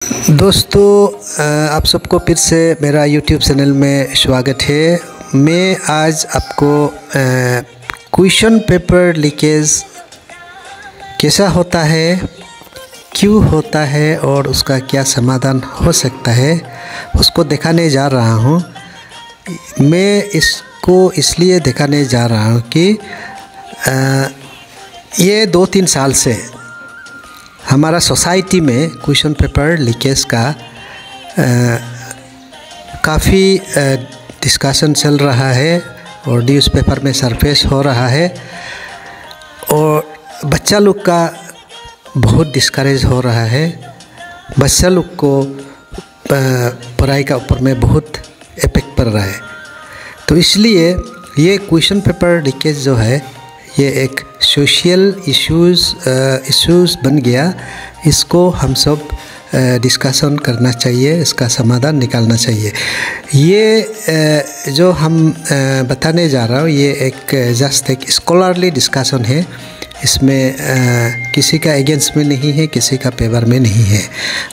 दोस्तों आप सबको फिर से मेरा YouTube चैनल में स्वागत है। मैं आज आपको क्वेश्चन पेपर लीकेज कैसा होता है, क्यों होता है और उसका क्या समाधान हो सकता है उसको दिखाने जा रहा हूँ। मैं इसको इसलिए दिखाने जा रहा हूँ कि ये 2-3 साल से हमारा सोसाइटी में क्वेश्चन पेपर लीकेज का काफ़ी डिस्कशन चल रहा है और न्यूज़पेपर में सरफेस हो रहा है और बच्चा लोग का बहुत डिस्करेज हो रहा है। बच्चा लोग को पढ़ाई का ऊपर में बहुत इफेक्ट पड़ रहा है। तो इसलिए ये क्वेश्चन पेपर लीकेज जो है ये एक सोशल इश्यूज़ बन गया। इसको हम सब डिस्कशन करना चाहिए, इसका समाधान निकालना चाहिए। ये जो हम बताने जा रहा हूँ ये एक जस्ट एक स्कॉलरली डिस्कशन है। इसमें किसी का अगेंस्ट में नहीं है, किसी का फेवर में नहीं है।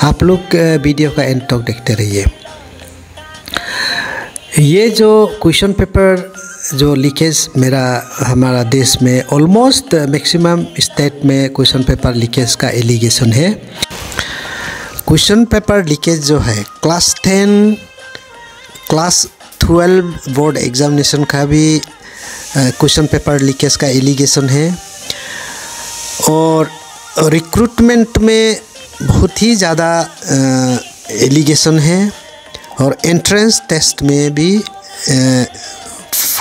आप लोग वीडियो का एंड तक देखते रहिए। ये जो क्वेश्चन पेपर जो लीकेज हमारा देश में ऑलमोस्ट मैक्सिमम स्टेट में क्वेश्चन पेपर लीकेज का एलिगेशन है। क्वेश्चन पेपर लीकेज जो है क्लास 10, क्लास 12 बोर्ड एग्जामिनेशन का भी क्वेश्चन पेपर लीकेज का एलिगेशन है और रिक्रूटमेंट में बहुत ही ज़्यादा एलिगेशन है और एंट्रेंस टेस्ट में भी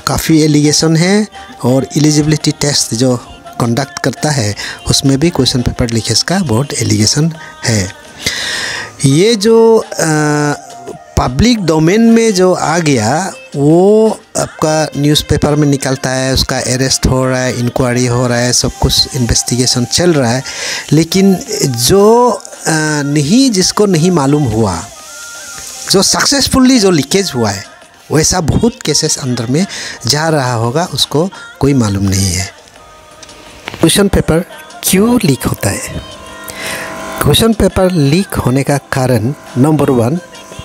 काफ़ी एलिगेशन है और एलिजिबिलिटी टेस्ट जो कंडक्ट करता है उसमें भी क्वेश्चन पेपर लीकेज का बहुत एलिगेशन है। ये जो पब्लिक डोमेन में जो आ गया वो आपका न्यूज़पेपर में निकलता है, उसका अरेस्ट हो रहा है, इंक्वायरी हो रहा है, सब कुछ इन्वेस्टिगेशन चल रहा है। लेकिन जो जिसको नहीं मालूम हुआ, जो सक्सेसफुली जो लीकेज हुआ है वैसा बहुत केसेस अंदर में जा रहा होगा, उसको कोई मालूम नहीं है। क्वेश्चन पेपर क्यों लीक होता है? क्वेश्चन पेपर लीक होने का कारण नंबर 1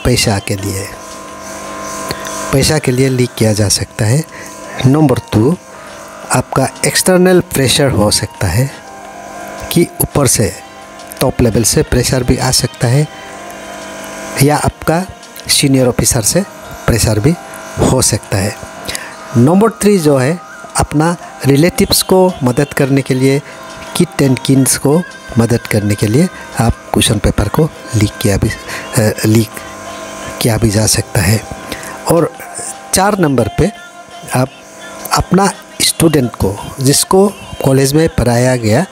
पैसा के लिए लीक किया जा सकता है। नंबर 2 आपका एक्सटर्नल प्रेशर हो सकता है कि ऊपर से टॉप लेवल से प्रेशर भी आ सकता है या आपका सीनियर ऑफिसर से प्रेशर भी हो सकता है। नंबर 3 जो है अपना रिलेटिव्स को मदद करने के लिए, किट एंड किन्स को मदद करने के लिए आप क्वेश्चन पेपर को लीक किया भी जा सकता है। और 4 नंबर पे आप अपना स्टूडेंट को जिसको कॉलेज में पढ़ाया गया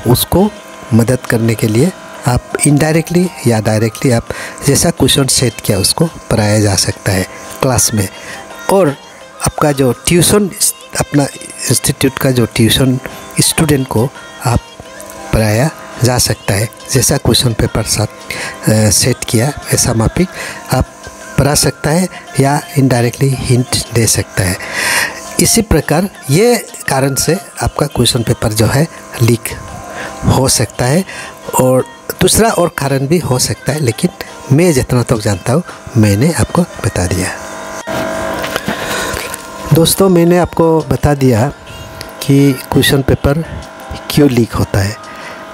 उसको मदद करने के लिए आप इनडायरेक्टली या डायरेक्टली आप जैसा क्वेश्चन सेट किया उसको पढ़ाया जा सकता है क्लास में। और आपका जो ट्यूशन, अपना इंस्टीट्यूट का जो ट्यूशन स्टूडेंट को आप पढ़ाया जा सकता है। जैसा क्वेश्चन पेपर सेट किया ऐसा माफिक आप पढ़ा सकता है या इनडायरेक्टली हिंट दे सकता है। इसी प्रकार ये कारण से आपका क्वेश्चन पेपर जो है लीक हो सकता है। और दूसरा और कारण भी हो सकता है, लेकिन मैं जितना तक जानता हूँ मैंने आपको बता दिया। दोस्तों मैंने आपको बता दिया कि क्वेश्चन पेपर क्यों लीक होता है।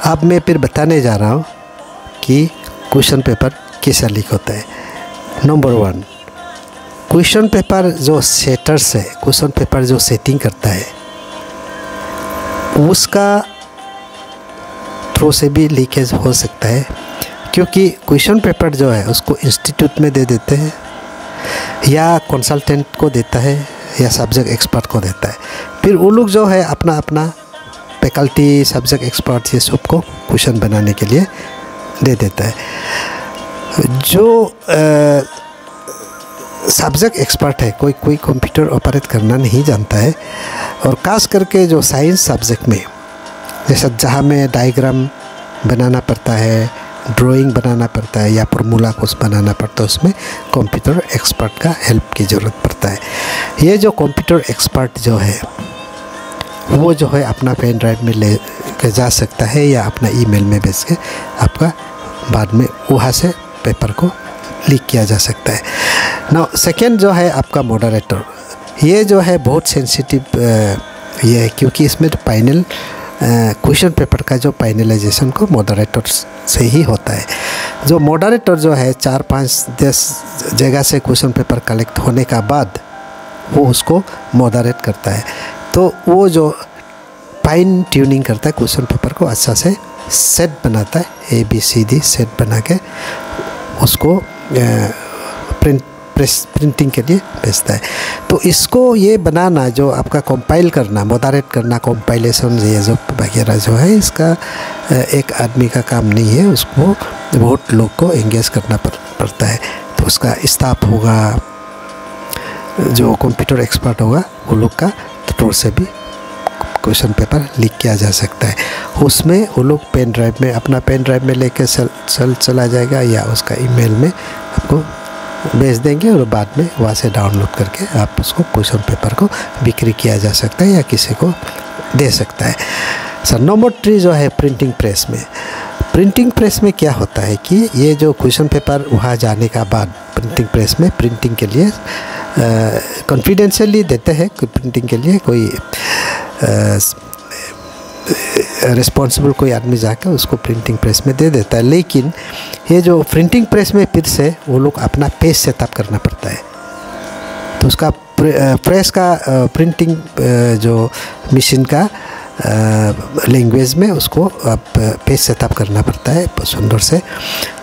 अब मैं फिर बताने जा रहा हूँ कि क्वेश्चन पेपर कैसा लीक होता है। नंबर 1 क्वेश्चन पेपर जो सेटर्स है, क्वेश्चन पेपर जो सेटिंग करता है उसका थ्रू से भी लीकेज हो सकता है, क्योंकि क्वेश्चन पेपर जो है उसको इंस्टीट्यूट में दे देते हैं या कंसल्टेंट को देता है या सब्जेक्ट एक्सपर्ट को देता है। फिर वो लोग जो है अपना अपना फैकल्टी, सब्जेक्ट एक्सपर्ट ये सबको क्वेश्चन बनाने के लिए दे देता है। जो सब्जेक्ट एक्सपर्ट है कोई कंप्यूटर ऑपरेट करना नहीं जानता है और खास करके जो साइंस सब्जेक्ट में जैसा जहाँ में डायग्राम बनाना पड़ता है, ड्राइंग बनाना पड़ता है या फॉर्मूला कुछ बनाना पड़ता है, उसमें कंप्यूटर एक्सपर्ट का हेल्प की ज़रूरत पड़ता है। ये जो कंप्यूटर एक्सपर्ट जो है वो जो है अपना पेन ड्राइव में ले के जा सकता है या अपना ईमेल में भेज के आपका बाद में वहाँ से पेपर को लीक किया जा सकता है। नाउ सेकेंड जो है आपका मॉडरेटर, ये जो है बहुत सेंसिटिव ये है, क्योंकि इसमें फाइनल क्वेश्चन पेपर का जो फाइनलाइजेशन को मॉडरेटर से ही होता है। जो मॉडरेटर जो है 4-5-10 जगह से क्वेश्चन पेपर कलेक्ट होने का बाद वो उसको मॉडरेट करता है, तो वो जो फाइन ट्यूनिंग करता है क्वेश्चन पेपर को, अच्छा से सेट बनाता है, ABCD सेट बना के उसको प्रिंटिंग के लिए भेजता है। तो इसको ये बनाना, जो आपका कंपाइल करना, मॉडरेट करना, कंपाइलेशन ये जो वगैरह जो है, इसका एक आदमी का काम नहीं है, उसको बहुत लोग को एंगेज करना पड़ता है। तो उसका स्टाफ होगा, जो कंप्यूटर एक्सपर्ट होगा, वो लोग का थ्रू से भी क्वेश्चन पेपर लीक किया जा सकता है। उसमें वो लोग पेन ड्राइव में, अपना पेन ड्राइव में लेके चला जाएगा या उसका ईमेल में आपको भेज देंगे, और बाद में वहाँ से डाउनलोड करके आप उसको क्वेश्चन पेपर को बिक्री किया जा सकता है या किसी को दे सकता है। सर नंबर 3 जो है प्रिंटिंग प्रेस में। प्रिंटिंग प्रेस में क्या होता है कि ये जो क्वेश्चन पेपर वहाँ जाने का बाद प्रिंटिंग प्रेस में प्रिंटिंग के लिए कॉन्फिडेंशियली देते हैं, प्रिंटिंग के लिए कोई रिस्पॉन्सिबल कोई आदमी जाकर उसको प्रिंटिंग प्रेस में दे देता है। लेकिन ये जो प्रिंटिंग प्रेस में फिर से वो लोग अपना पेज सेटअप करना पड़ता है, तो उसका प्रेस का प्रिंटिंग जो मशीन का लैंग्वेज में उसको आप पेज सेटअप करना पड़ता है सुंदर से।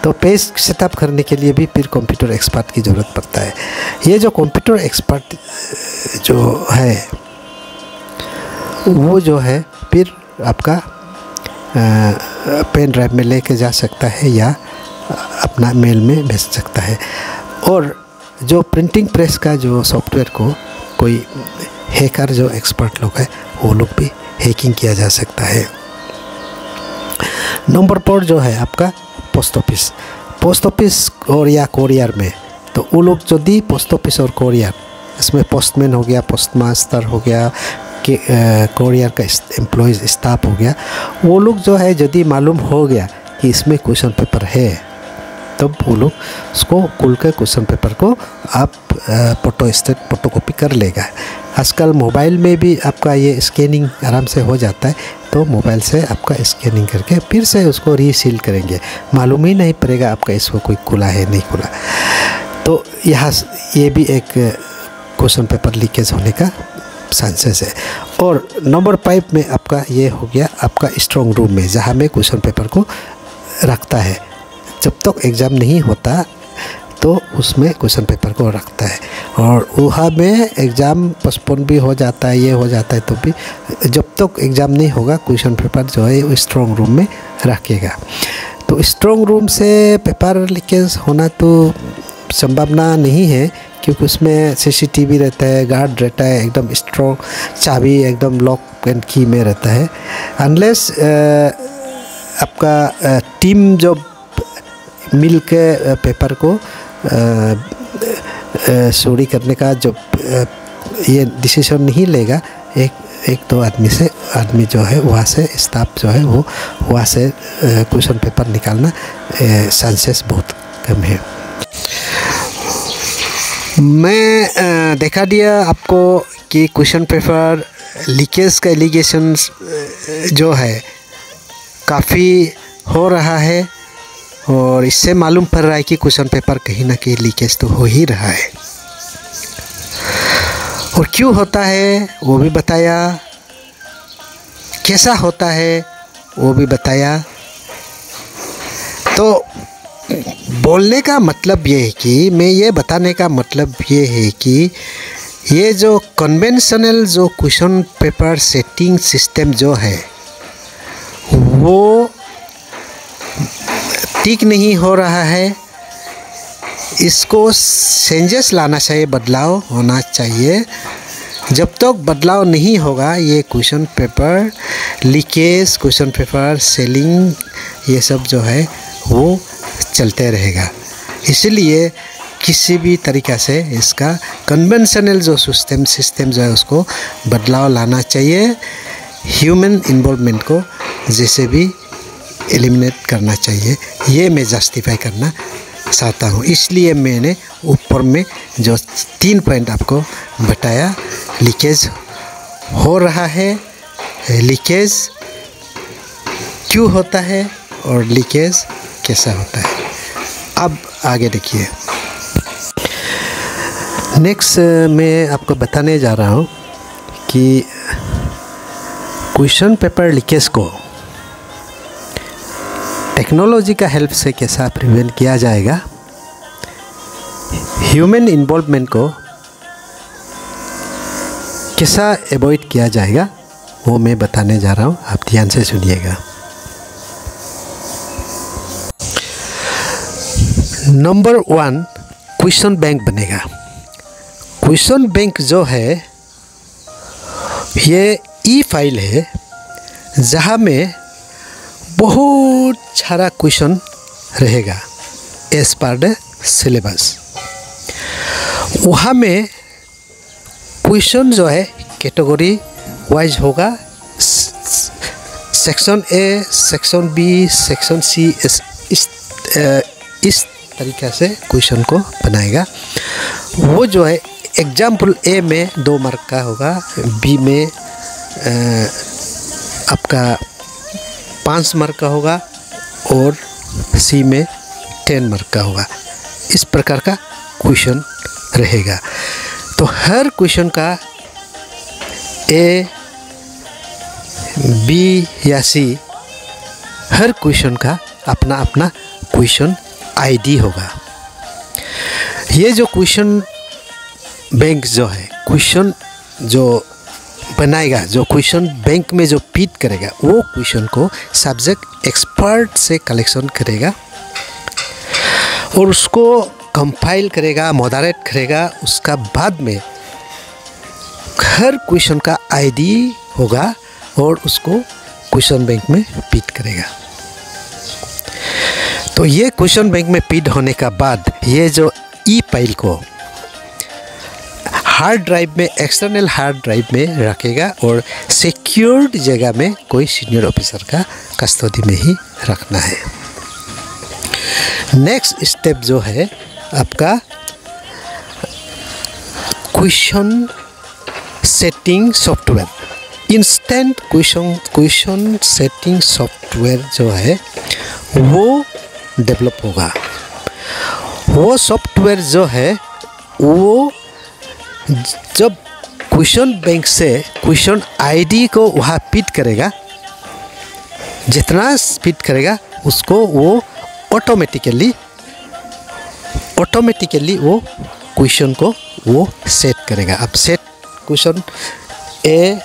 तो पेज सेटअप करने के लिए भी फिर कंप्यूटर एक्सपर्ट की ज़रूरत पड़ता है। ये जो कंप्यूटर एक्सपर्ट जो है वो जो है फिर आपका पेन ड्राइव में लेके जा सकता है या अपना मेल में भेज सकता है। और जो प्रिंटिंग प्रेस का जो सॉफ्टवेयर को कोई हैकर जो एक्सपर्ट लोग है वो लोग भी हैकिंग किया जा सकता है। नंबर 4 जो है आपका पोस्ट ऑफिस और या कोरियर में, तो वो लोग जो दी पोस्ट ऑफिस और कोरियर, इसमें पोस्टमैन हो गया, पोस्ट मास्टर हो गया, कि कोरियर का एम्प्लॉयज़ स्टाफ हो गया, वो लोग जो है यदि मालूम हो गया कि इसमें क्वेश्चन पेपर है, तब वो लोग उसको खुल कर क्वेश्चन पेपर को आप फोटोकॉपी कर लेगा। आजकल मोबाइल में भी आपका ये स्कैनिंग आराम से हो जाता है, तो मोबाइल से आपका स्कैनिंग करके फिर से उसको रीसील करेंगे, मालूम ही नहीं पड़ेगा आपका इसको कोई खुला है नहीं खुला। तो यहाँ ये भी एक क्वेश्चन पेपर लीकेज होने का चांसेस है। और नंबर 5 में आपका ये हो गया आपका स्ट्रॉन्ग रूम में, जहाँ में क्वेश्चन पेपर को रखता है। जब तक एग्ज़ाम नहीं होता तो उसमें क्वेश्चन पेपर को रखता है, और वहाँ में एग्ज़ाम पोस्टपोन भी हो जाता है, ये हो जाता है, तो भी जब तक एग्ज़ाम नहीं होगा क्वेश्चन पेपर जो है वो स्ट्रॉन्ग रूम में रखेगा। तो स्ट्रॉन्ग रूम से पेपर लीकेज होना तो संभावना नहीं है, क्योंकि उसमें CCTV रहता है, गार्ड रहता है, एकदम स्ट्रॉन्ग चाबी एकदम लॉक एंड की में रहता है। अनलेस आपका टीम जो मिल के पेपर को चोरी करने का जो ये डिसीजन नहीं लेगा, एक दो आदमी जो है वहाँ से स्टाफ जो है वो वहाँ से क्वेश्चन पेपर निकालना चांसेस बहुत कम है। मैं दिखा दिया आपको कि क्वेश्चन पेपर लीकेज का एलिगेशंस जो है काफ़ी हो रहा है, और इससे मालूम पड़ रहा है कि क्वेश्चन पेपर कहीं ना कहीं लीकेज तो हो ही रहा है। और क्यों होता है वो भी बताया, कैसा होता है वो भी बताया। तो बोलने का मतलब ये है कि मैं ये बताने का मतलब ये है कि ये जो कन्वेंशनल जो क्वेश्चन पेपर सेटिंग सिस्टम जो है वो ठीक नहीं हो रहा है, इसको चेंजेस लाना चाहिए, बदलाव होना चाहिए। जब तक बदलाव नहीं होगा ये question paper leakage, question paper selling, ये सब जो है वो चलते रहेगा। इसलिए किसी भी तरीक़ा से इसका कन्वेंशनल जो सिस्टम जो है उसको बदलाव लाना चाहिए। ह्यूमन इन्वॉल्वमेंट को जैसे भी एलिमिनेट करना चाहिए, ये मैं जस्टिफाई करना चाहता हूँ। इसलिए मैंने ऊपर में जो 3 पॉइंट आपको बताया, लीकेज हो रहा है, लीकेज क्यों होता है और लीकेज कैसा होता है। अब आगे देखिए। नेक्स्ट मैं आपको बताने जा रहा हूँ कि क्वेश्चन पेपर लीकेज को टेक्नोलॉजी का हेल्प से कैसा प्रिवेंट किया जाएगा, ह्यूमन इन्वॉल्वमेंट को कैसा अवॉइड किया जाएगा, वो मैं बताने जा रहा हूँ। आप ध्यान से सुनिएगा। नंबर 1, क्वेश्चन बैंक बनेगा। क्वेश्चन बैंक जो है ये ई फाइल है जहाँ में बहुत सारा क्वेश्चन रहेगा एज पर द सिलेबस। वहाँ में क्वेश्चन जो है कैटेगरी वाइज होगा, section A, section B, section C, इस तरीक़ा से क्वेश्चन को बनाएगा। वो जो है एग्जाम्पल ए में 2 मार्क का होगा, बी में आपका 5 मार्क का होगा और सी में 10 मार्क का होगा। इस प्रकार का क्वेश्चन रहेगा। तो हर क्वेश्चन का ए, बी या सी, हर क्वेश्चन का अपना अपना क्वेश्चन आईडी होगा। ये जो क्वेश्चन बैंक जो है, क्वेश्चन जो बनाएगा, जो क्वेश्चन बैंक में जो फीड करेगा, वो क्वेश्चन को सब्जेक्ट एक्सपर्ट से कलेक्शन करेगा और उसको कंपाइल करेगा, मॉडरेट करेगा। उसका बाद में हर क्वेश्चन का आईडी होगा और उसको क्वेश्चन बैंक में फीड करेगा। तो ये क्वेश्चन बैंक में फीड होने का बाद ये जो ई फाइल को हार्ड ड्राइव में, एक्सटर्नल हार्ड ड्राइव में रखेगा और सिक्योर्ड जगह में कोई सीनियर ऑफिसर का कस्टडी में ही रखना है। नेक्स्ट स्टेप जो है आपका question setting software, instant question setting software जो है वो डेवलप होगा। वो सॉफ्टवेयर जो है वो जब क्वेश्चन बैंक से क्वेश्चन आईडी को वहाँ फीड करेगा, जितना फीड करेगा उसको वो ऑटोमेटिकली वो क्वेश्चन को वो सेट करेगा। अब सेट क्वेश्चन ए,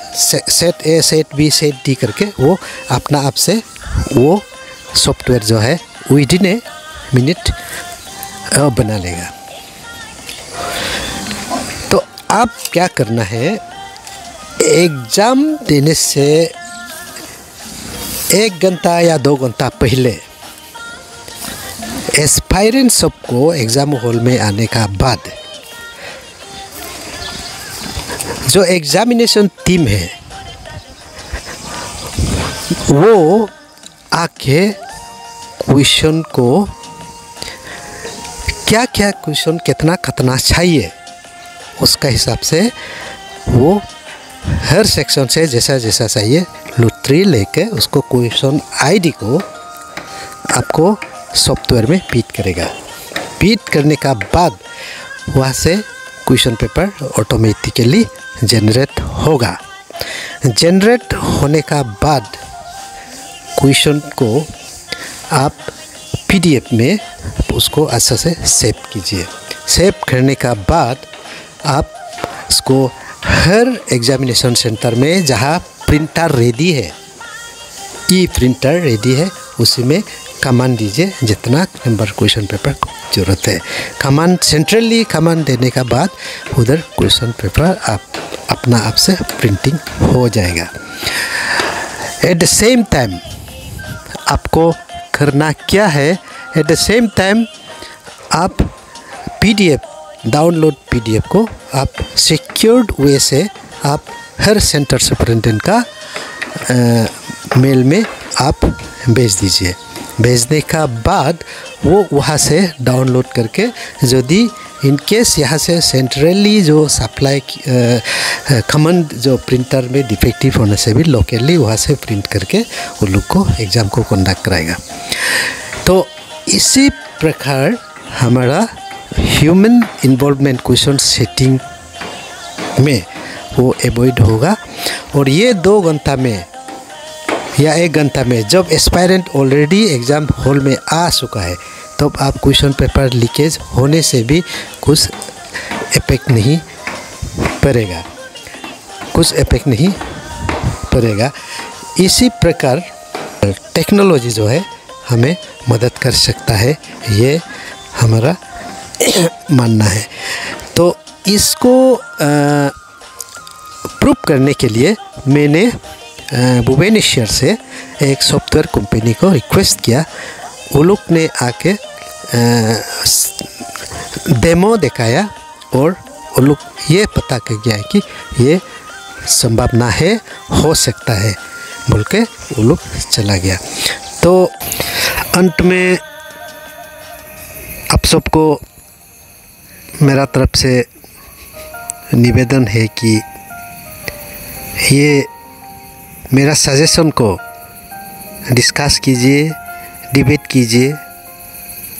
सेट बी, सेट डी करके वो अपना आप से वो सॉफ्टवेयर जो है विदिन ए मिनट बना लेगा। तो आप क्या करना है, एग्ज़ाम देने से 1 घंटा या 2 घंटा पहले एस्पायरेंट सबको एग्ज़ाम हॉल में आने का बाद जो एग्जामिनेशन टीम है वो आके क्वेश्चन को क्या क्या क्वेश्चन कितना चाहिए उसका हिसाब से वो हर सेक्शन से जैसा जैसा चाहिए लुत्री लेके उसको क्वेश्चन आईडी को आपको सॉफ्टवेयर में फीड करेगा। फीड करने का बाद वहाँ से क्वेश्चन पेपर ऑटोमेटिकली जनरेट होगा। जनरेट होने का बाद क्वेश्चन को आप पीडीएफ में उसको अच्छा से सेव कीजिए। सेव करने का बाद आप इसको हर एग्जामिनेशन सेंटर में जहाँ प्रिंटर रेडी है, ई प्रिंटर रेडी है, उसी में कमांड दीजिए जितना नंबर क्वेश्चन पेपर को ज़रूरत है। कमांड सेंट्रली कमांड देने का बाद उधर क्वेश्चन पेपर आप अपना आप से प्रिंटिंग हो जाएगा। एट द सेम टाइम आपको करना क्या है, एट द सेम टाइम आप पीडीएफ डाउनलोड पीडीएफ को आप सिक्योर्ड वे से आप हर सेंटर सुपरिटेंडेंट का मेल में आप भेज दीजिए। भेजने का बाद वो वहाँ से डाउनलोड करके, यदि इन केस यहाँ से सेंट्रली जो सप्लाई कॉमन जो प्रिंटर में डिफेक्टिव होने से भी लोकली वहाँ से प्रिंट करके वो लोग को एग्ज़ाम को कंडक्ट कराएगा। तो इसी प्रकार हमारा ह्यूमन इन्वॉल्वमेंट क्वेश्चन सेटिंग में वो एवॉइड होगा। और ये 2 घंटा में या 1 घंटा में जब एस्पायरेंट ऑलरेडी एग्ज़ाम हॉल में आ चुका है, तब आप क्वेश्चन पेपर लीकेज होने से भी कुछ इफेक्ट नहीं पड़ेगा, इसी प्रकार टेक्नोलॉजी जो है हमें मदद कर सकता है, ये हमारा मानना है। तो इसको प्रूव करने के लिए मैंने भुवनेश्वर से एक सॉफ्टवेयर कंपनी को रिक्वेस्ट किया। वो लोग ने आके डेमो दिखाया और वो लोग ये पता कर गया कि ये संभावना है, हो सकता है बोल के वो लोग चला गया। तो अंत में आप सबको मेरा तरफ से निवेदन है कि ये मेरा सजेशन को डिस्कस कीजिए, डिबेट कीजिए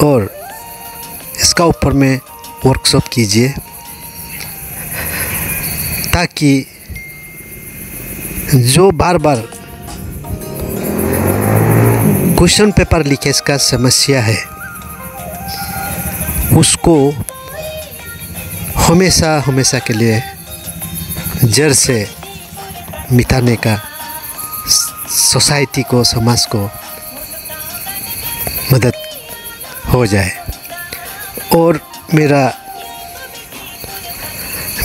और इसका ऊपर में वर्कशॉप कीजिए, ताकि जो बार बार क्वेश्चन पेपर लीकेज का समस्या है उसको हमेशा के लिए जड़ से मिटाने का सोसाइटी को, समाज को मदद हो जाए। और मेरा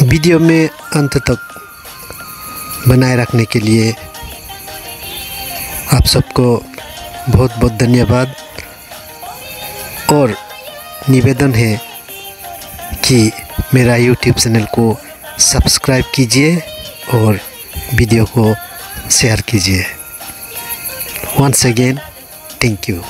वीडियो में अंत तक बनाए रखने के लिए आप सबको बहुत बहुत धन्यवाद। और निवेदन है कि मेरा YouTube चैनल को सब्सक्राइब कीजिए और वीडियो को शेयर कीजिए। Once again, thank you.